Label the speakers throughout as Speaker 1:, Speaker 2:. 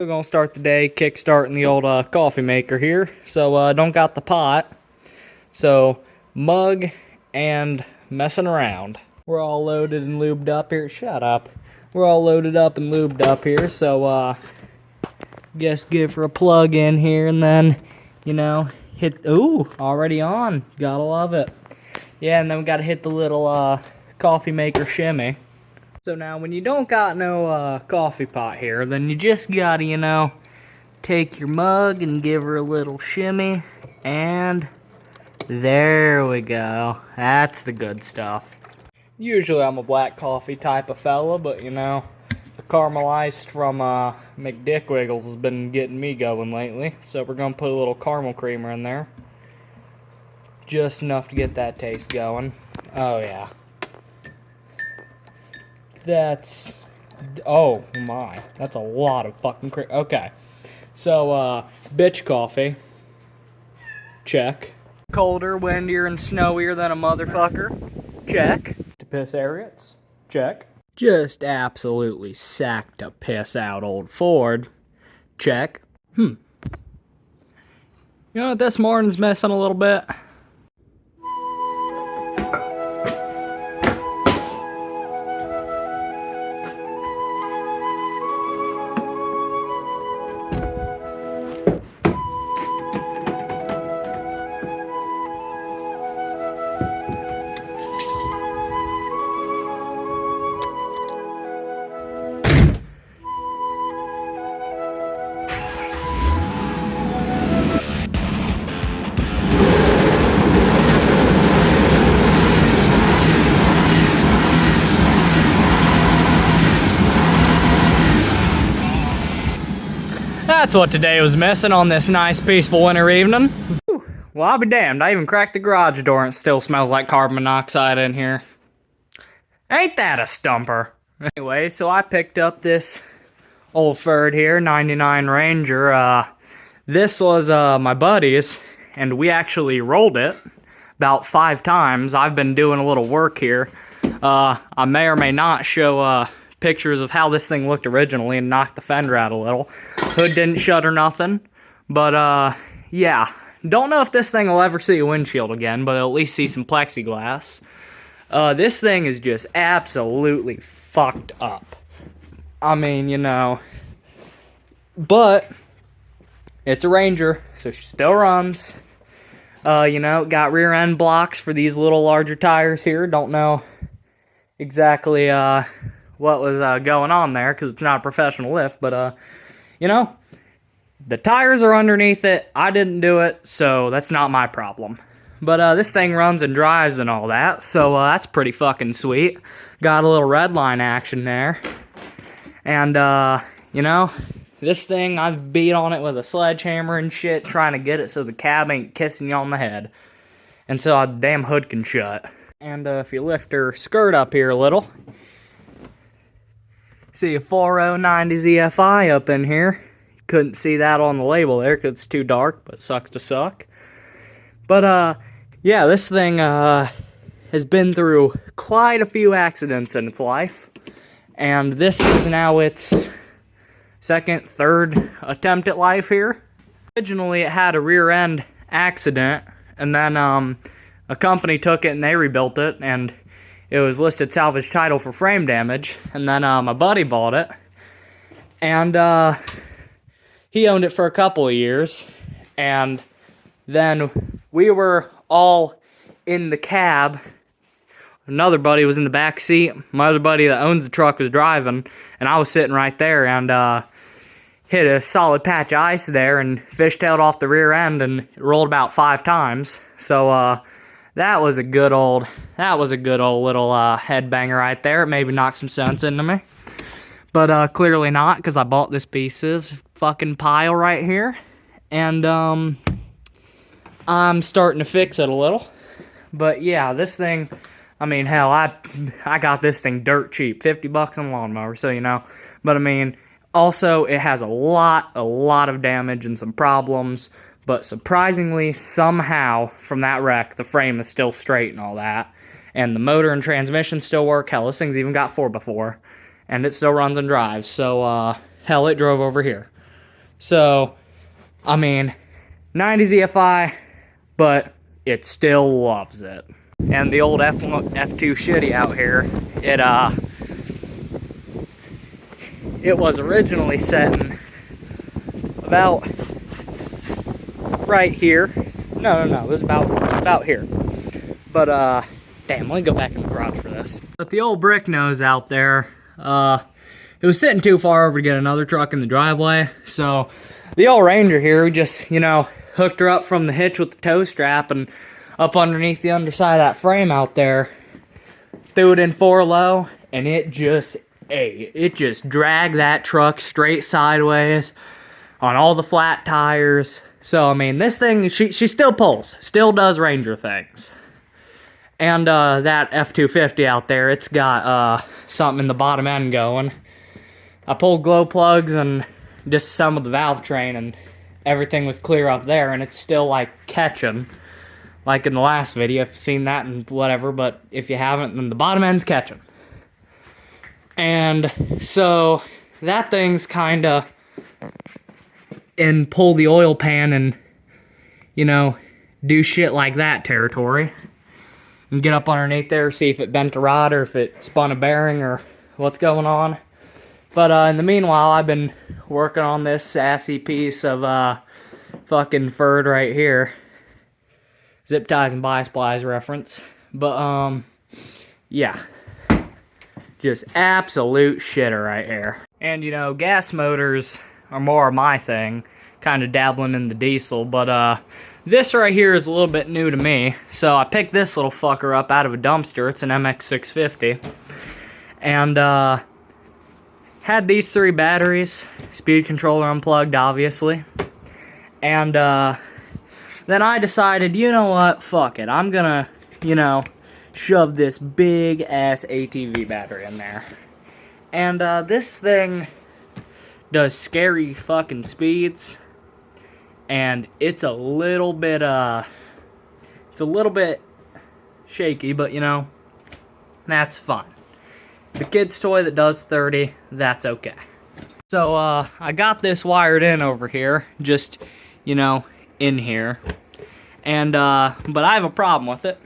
Speaker 1: We're gonna start the day kick-starting the old coffee maker here. So don't got the pot. So mug and messing around. We're all loaded and lubed up here. Shut up. We're all loaded up and lubed up here. So guess give her a plug in here and then, you know, hit. Ooh, already on. Gotta love it. Yeah, and then we gotta hit the little coffee maker shimmy. So now when you don't got no coffee pot here, then you just gotta, you know, take your mug and give her a little shimmy, and there we go. That's the good stuff. Usually I'm a black coffee type of fella, but you know, the caramelized from McDickwiggles has been getting me going lately, so we're gonna put a little caramel creamer in there. Just enough to get that taste going. Oh yeah. That's, oh my, that's a lot of fucking cream. Okay, so bitch coffee, check. Colder, windier, and snowier than a motherfucker, check. To piss areas, check. Just absolutely sacked to piss out old Ford, check. You know what, this morning's missing a little bit. That's what today was missing on this nice, peaceful winter evening. Whew. Well, I'll be damned. I even cracked the garage door and it still smells like carbon monoxide in here. Ain't that a stumper? Anyway, so I picked up this old Ford here, 99 Ranger. This was my buddy's, and we actually rolled it about 5 times. I've been doing a little work here. I may or may not show pictures of how this thing looked originally and knocked the fender out a little. Hood didn't shut or nothing, but yeah. Don't know if this thing will ever see a windshield again, but it'll at least see some plexiglass. This thing is just absolutely fucked up. I mean, you know, but it's a Ranger, so she still runs. You know, got rear end blocks for these little larger tires here. Don't know exactly what was going on there, because it's not a professional lift, but you know, the tires are underneath it. I didn't do it, so that's not my problem. But this thing runs and drives and all that, so that's pretty fucking sweet. Got a little redline action there. And you know, this thing, I've beat on it with a sledgehammer and shit, trying to get it so the cab ain't kissing you on the head. And so the damn hood can shut. And if you lift her skirt up here a little, see a 4090 ZFI up in here. Couldn't see that on the label there because it's too dark, but sucks to suck. But yeah, this thing has been through quite a few accidents in its life. And this is now its second, third attempt at life here. Originally it had a rear end accident, and then a company took it and they rebuilt it, and it was listed salvage title for frame damage. And then my buddy bought it, and he owned it for a couple of years, and then we were all in the cab. Another buddy was in the back seat. My other buddy that owns the truck was driving, and I was sitting right there, and hit a solid patch of ice there and fishtailed off the rear end and rolled about 5 times. So that was a good old little headbanger right there. It maybe knocked some sense into me. But clearly not, because I bought this piece of fucking pile right here. And I'm starting to fix it a little. But yeah, this thing, I mean, hell, I got this thing dirt cheap, 50 bucks on a lawnmower, so you know. But I mean, also it has a lot of damage and some problems. But surprisingly, somehow, from that wreck, the frame is still straight and all that. And the motor and transmission still work. Hell, this thing's even got 4x4. And it still runs and drives. So, hell, it drove over here. So, I mean, 90s EFI, but it still loves it. And the old F2 shitty out here, it was originally setting about right here. No, it was about here. But, damn, let me go back in the garage for this. But the old brick nose out there, it was sitting too far over to get another truck in the driveway. So, the old Ranger here, we just, you know, hooked her up from the hitch with the tow strap and up underneath the underside of that frame out there. Threw it in 4 low, and it just ate. It just dragged that truck straight sideways on all the flat tires. So, I mean, this thing, she still pulls. Still does Ranger things. And, that F250 out there, it's got, something in the bottom end going. I pulled glow plugs and disassembled the valve train, and everything was clear up there, and it's still, like, catching. Like in the last video, if you've seen that and whatever, but if you haven't, then the bottom end's catching. And so, that thing's kinda in pull the oil pan and, you know, do shit like that territory. And get up underneath there, see if it bent a rod or if it spun a bearing or what's going on. But in the meanwhile, I've been working on this sassy piece of fucking furred right here. Zip ties and bi-splice reference. But yeah. Just absolute shitter right here. And you know, gas motors are more my thing. Kind of dabbling in the diesel, but this right here is a little bit new to me. So I picked this little fucker up out of a dumpster. It's an MX650. And had these 3 batteries. Speed controller unplugged, obviously. And then I decided, you know what, fuck it. I'm gonna, you know, shove this big ass ATV battery in there. And this thing does scary fucking speeds. And it's a little bit shaky, but you know, that's fine. The kid's toy that does 30, that's okay. So I got this wired in over here, just, you know, in here. And but I have a problem with it.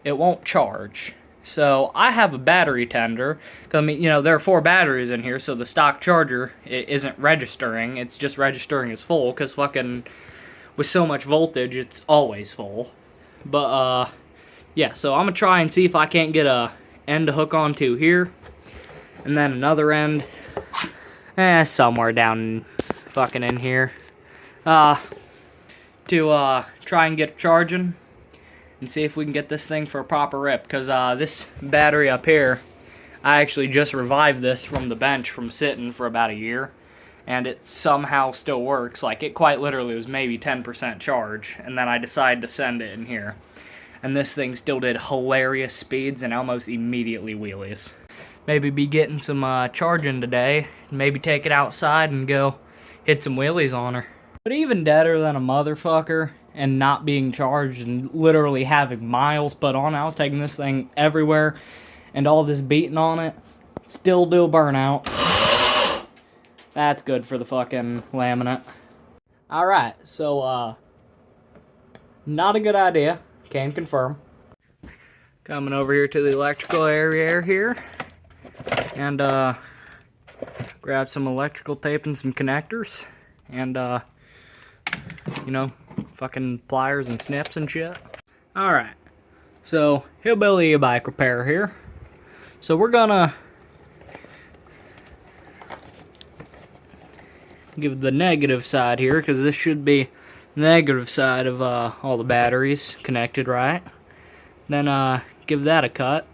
Speaker 1: It won't charge. So I have a battery tender. I mean, you know, there are 4 batteries in here, so the stock charger isn't registering. It's just registering as full, because fucking with so much voltage, it's always full. But yeah, so I'm gonna try and see if I can't get a end to hook onto here, and then another end, somewhere down fucking in here, to try and get it charging. And see if we can get this thing for a proper rip. Because this battery up here, I actually just revived this from the bench from sitting for about a year. And it somehow still works. Like, it quite literally was maybe 10% charge. And then I decided to send it in here. And this thing still did hilarious speeds and almost immediately wheelies. Maybe be getting some charging today. Maybe take it outside and go hit some wheelies on her. But even deader than a motherfucker and not being charged and literally having miles put on. I was taking this thing everywhere and all this beating on it. Still do a burnout. That's good for the fucking laminate. Alright, so not a good idea. Can confirm. Coming over here to the electrical area here. And grab some electrical tape and some connectors. And you know, fucking pliers and snips and shit. Alright, so hillbilly bike repair here. So we're gonna give the negative side here, because this should be the negative side of all the batteries connected right. Then give that a cut.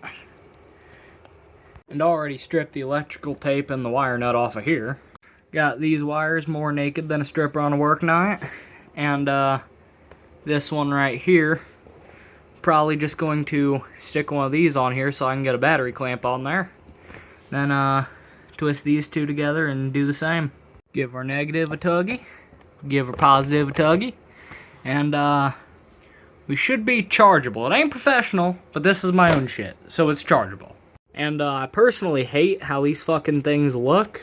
Speaker 1: And already stripped the electrical tape and the wire nut off of here. Got these wires more naked than a stripper on a work night. And this one right here, probably just going to stick one of these on here so I can get a battery clamp on there. Then twist these 2 together and do the same. Give our negative a tuggy, give our positive a tuggy, and we should be chargeable. It ain't professional, but this is my own shit, so it's chargeable. And I personally hate how these fucking things look.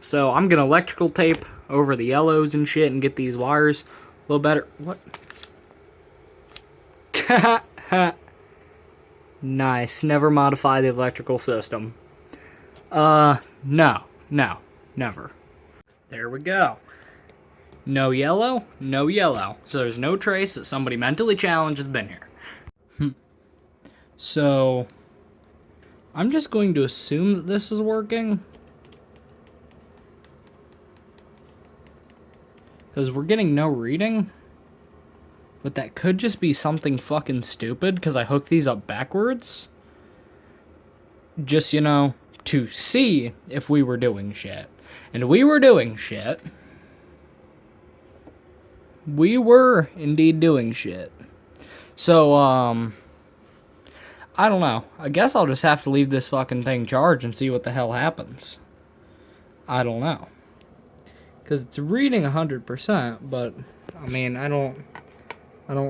Speaker 1: So I'm gonna electrical tape over the yellows and shit and get these wires a little better. What? Nice. Never modify the electrical system. No, never. There we go. No yellow, no yellow. So there's no trace that somebody mentally challenged has been here. So, I'm just going to assume that this is working. Because we're getting no reading. But that could just be something fucking stupid, because I hooked these up backwards. Just, you know, to see if we were doing shit. And we were doing shit. We were indeed doing shit. So, I don't know. I guess I'll just have to leave this fucking thing charged and see what the hell happens. I don't know. Because it's reading 100%, but, I mean, I don't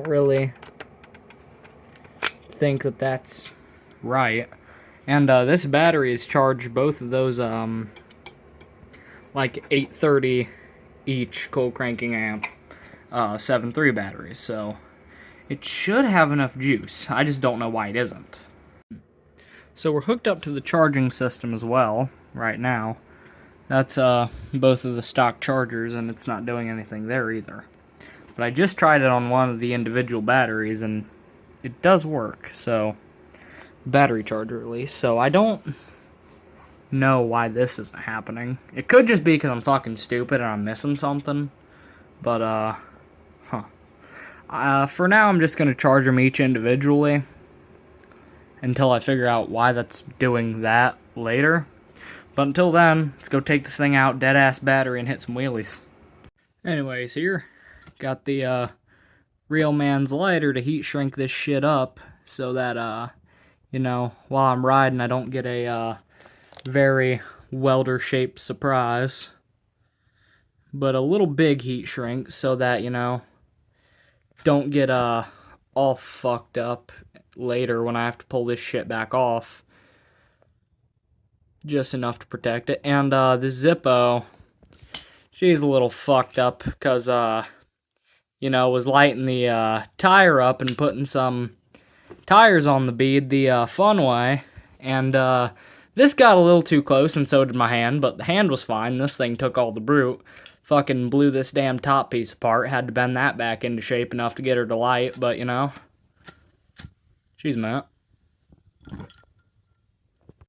Speaker 1: really think that that's right. And, this battery is charged both of those, like, 830 each cold cranking amp, 7.3 batteries, so it should have enough juice. I just don't know why it isn't. So we're hooked up to the charging system as well, right now. That's, both of the stock chargers, and it's not doing anything there either. But I just tried it on one of the individual batteries, and it does work, so... battery charger, at least. So I don't know why this isn't happening. It could just be because I'm fucking stupid and I'm missing something. But, for now, I'm just going to charge them each individually until I figure out why that's doing that later. But until then, let's go take this thing out, dead-ass battery, and hit some wheelies. Anyways, here, got the, real man's lighter to heat shrink this shit up so that, you know, while I'm riding, I don't get a, very welder-shaped surprise. But a little big heat shrink so that, you know, don't get, all fucked up later when I have to pull this shit back off. Just enough to protect it. And, the Zippo, she's a little fucked up because, you know, was lighting the, tire up and putting some tires on the bead the, fun way. And, this got a little too close and so did my hand, but the hand was fine. This thing took all the brute. Fucking blew this damn top piece apart. Had to bend that back into shape enough to get her to light, but, you know, she's met.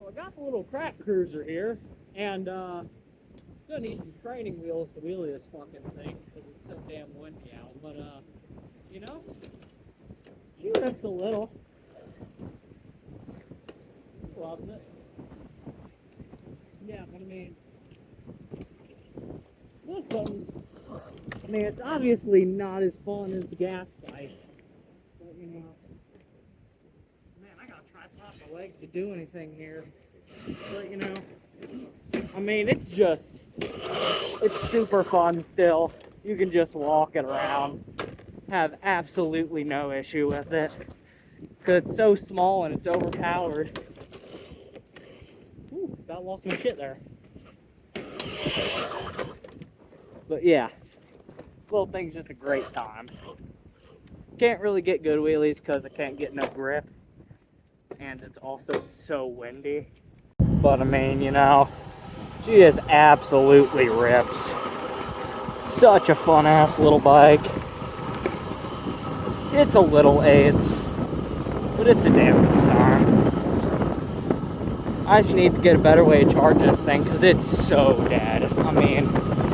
Speaker 1: Well, I got the little crap cruiser here, and, gonna need some training wheels to wheelie this fucking thing, because it's so damn windy out, but, you know, she rips a little. Loves it. Yeah, but I mean, this one, I mean, it's obviously not as fun as the gas bike, but, you know, man, I gotta try to pop my legs to do anything here, but, you know, I mean, it's super fun still. You can just walk it around, have absolutely no issue with it, because it's so small and it's overpowered. Ooh, about lost my shit there. But yeah, little thing's just a great time. Can't really get good wheelies because I can't get no grip. And it's also so windy. But I mean, you know, she just absolutely rips. Such a fun-ass little bike. It's a little AIDS, but it's a damn good time. I just need to get a better way to charge this thing because it's so dead. I mean,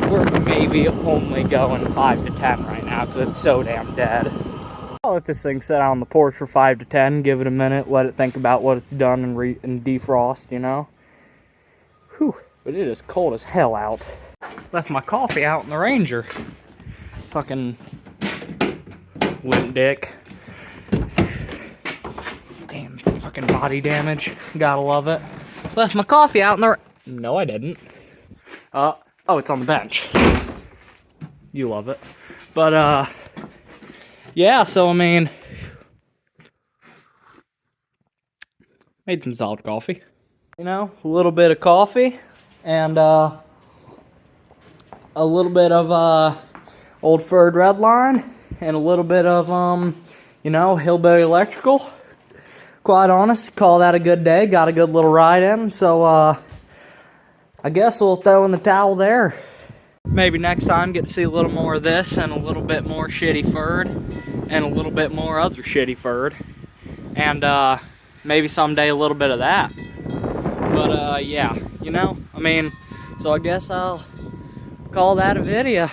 Speaker 1: we're maybe only going 5 to 10 right now because it's so damn dead. I'll let this thing sit out on the porch for 5 to 10, give it a minute, let it think about what it's done and defrost, you know. Whew, but it is cold as hell out. Left my coffee out in the Ranger. Fucking limp dick. Damn, fucking body damage. Gotta love it. Left my coffee out in the... No, I didn't. Oh, it's on the bench. You love it. But, yeah, so, I mean... made some solid coffee. You know, a little bit of coffee. And, a little bit of old furred redline, and a little bit of you know, hillbilly electrical. Quite honest, call that a good day. Got a good little ride in, so I guess we'll throw in the towel there. Maybe next time get to see a little more of this, and a little bit more shitty furred, and a little bit more other shitty furred, and maybe someday a little bit of that. But yeah, you know, I mean, so I guess I'll call that a video.